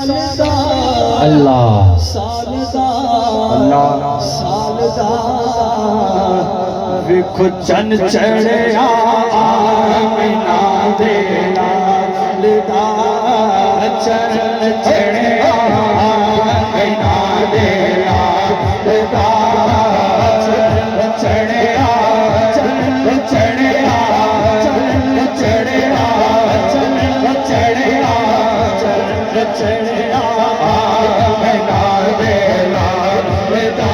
सालदा अल्लाह सालदा अल्लाह सालदा विखो चन चढ़िया आमिना दे लालदा चन चढ़िया आमिना दे लालदा चन चढ़िया चन चढ़िया चन चढ़िया चन चढ़िया चन चढ़िया आमिना दे लालदा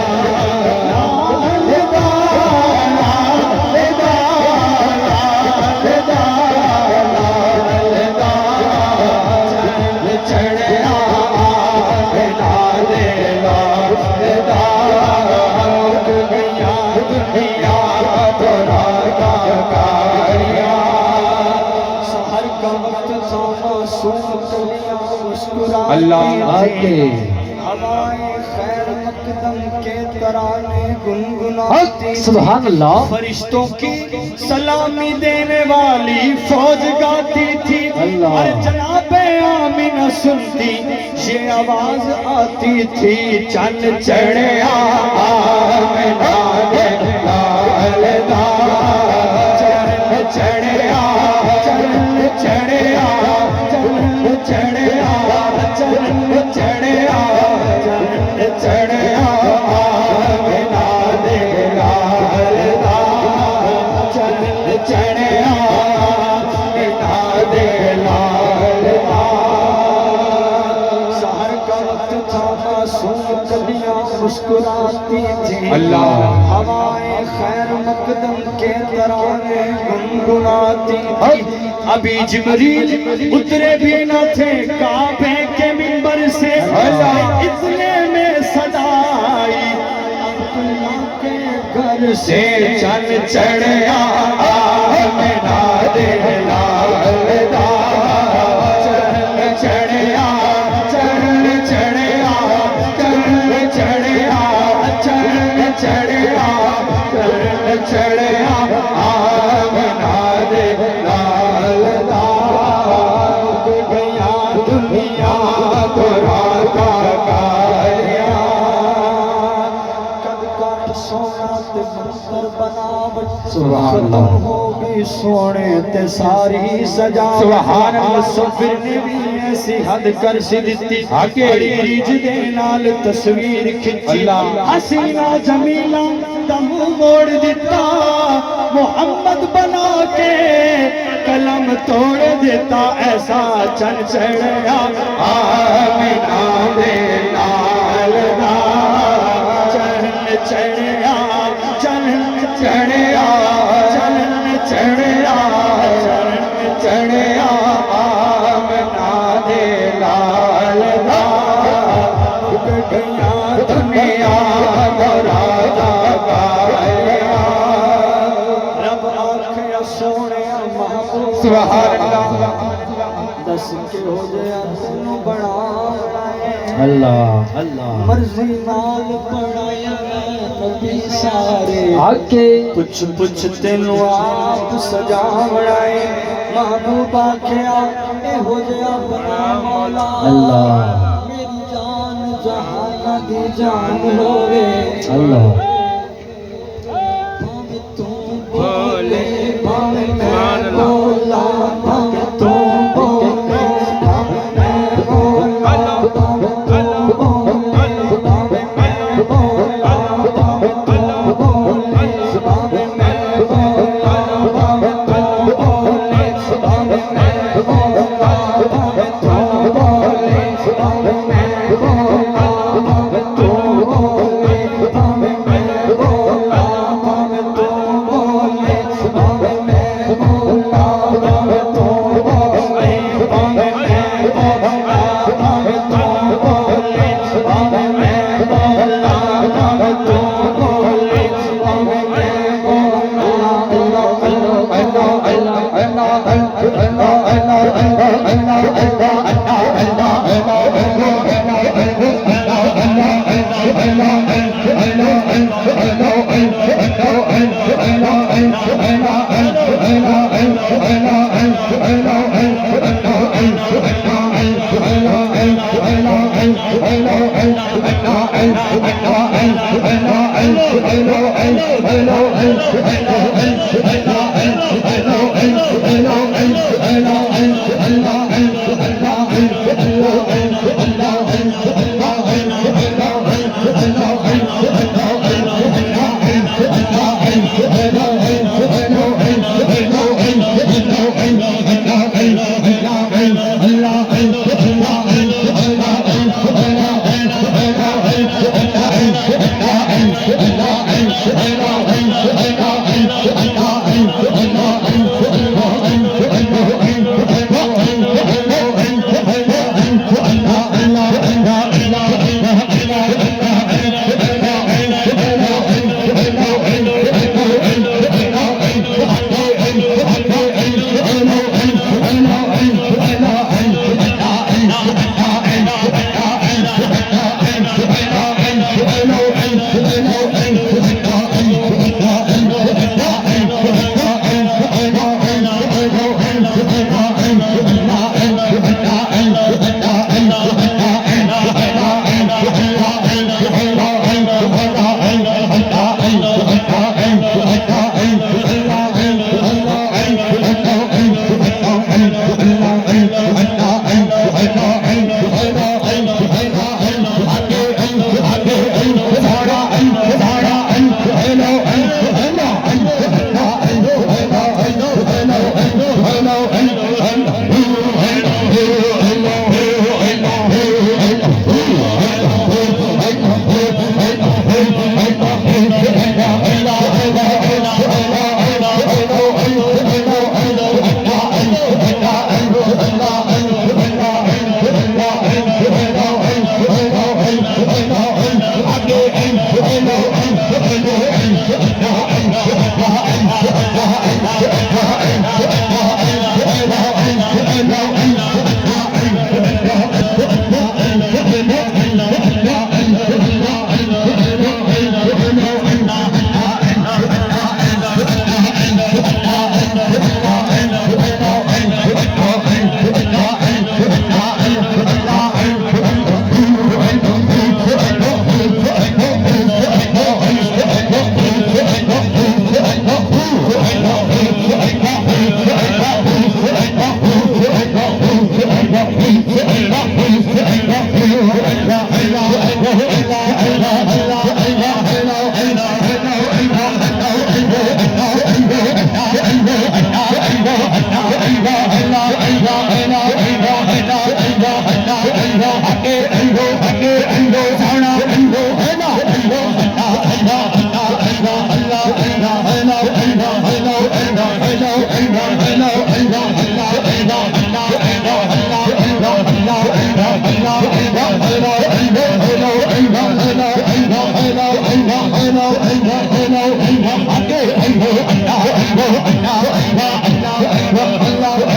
अल्लाह के हवाएं खैर मकदम के तराने गुनगुनाती सुभान अल्लाह। फरिश्तों की सलामी देने वाली फौज गाती थी अल्लाह। और जनाबे आमिना सुनती ये आवाज आती थी चन चढ़िया आमिना दे लालदा चन चढ़िया चन चढ़िया चन चढ़िया चन चढ़िया चन चढ़िया आमिना दे लालदा चन चढ़िया आमिना दे लालदा। सहर का वक्त था मासूम कलियां मुस्कुराती थी अल्लाह। हवाएं खैर मकदम के तराने गुनगुनाती थी। अभी जिब्रील उतरे भी न थे काबे के मिंबर से इतने में सदाई अब्दुल्ला के घर से चन चढ़िया आमिना दे लालदा चन चढ़िया चन चढ़िया चन चढ़िया चन चढ़िया चन चढ़िया आमिना दे लालदा गया दुनिया को राका काया कद काट सोना ते मंतर बनावट सुभान खत्म अल्लाह। होगी सोने ते सारी सजावट सुभान अल्लाह। मुसफिर ने भी ऐसी हद कर सी दिती आके बड़ी रीझ दे नाल तस्वीर खिंची अल्लाह। हसीना जमीला दा मुंह मोड़ दिता मोहम्मद बना के कलम तोड़ देता ऐसा चन चढ़िया आमिना दे लालदा चन चढ़िया चन चढ़िया चन चढ़िया चन चढ़िया आमिना दे लालदा गया दुनिया को राजा काया रब आखिया सोने महबूब सुभान अल्लाह। दस के हो गया तेनू बड़ा अल्लाह अल्लाह। मर्जी नाल पढ़ाया नबी सारे आके पुछ पुछ तेनू आप सजा बनाए महबूब आखिया ए हो गया बना मौला अल्लाह। मेरी जान जहान दी जान होवे अल्लाह। भावे तू बोले भावे मैं बोला भावे तू बोले भावे मैं बोला भावे तू बोले भावे मैं बोला भावे तू बोले भावे मैं बोला भावे तू बोले भावे मैं बोला भावे तू बोले भावे मैं बोला भावे तू बोले भावे मैं बोला भावे तू बोले भावे मैं बोला भावे तू बोले भावे मैं बोला भावे तू Allah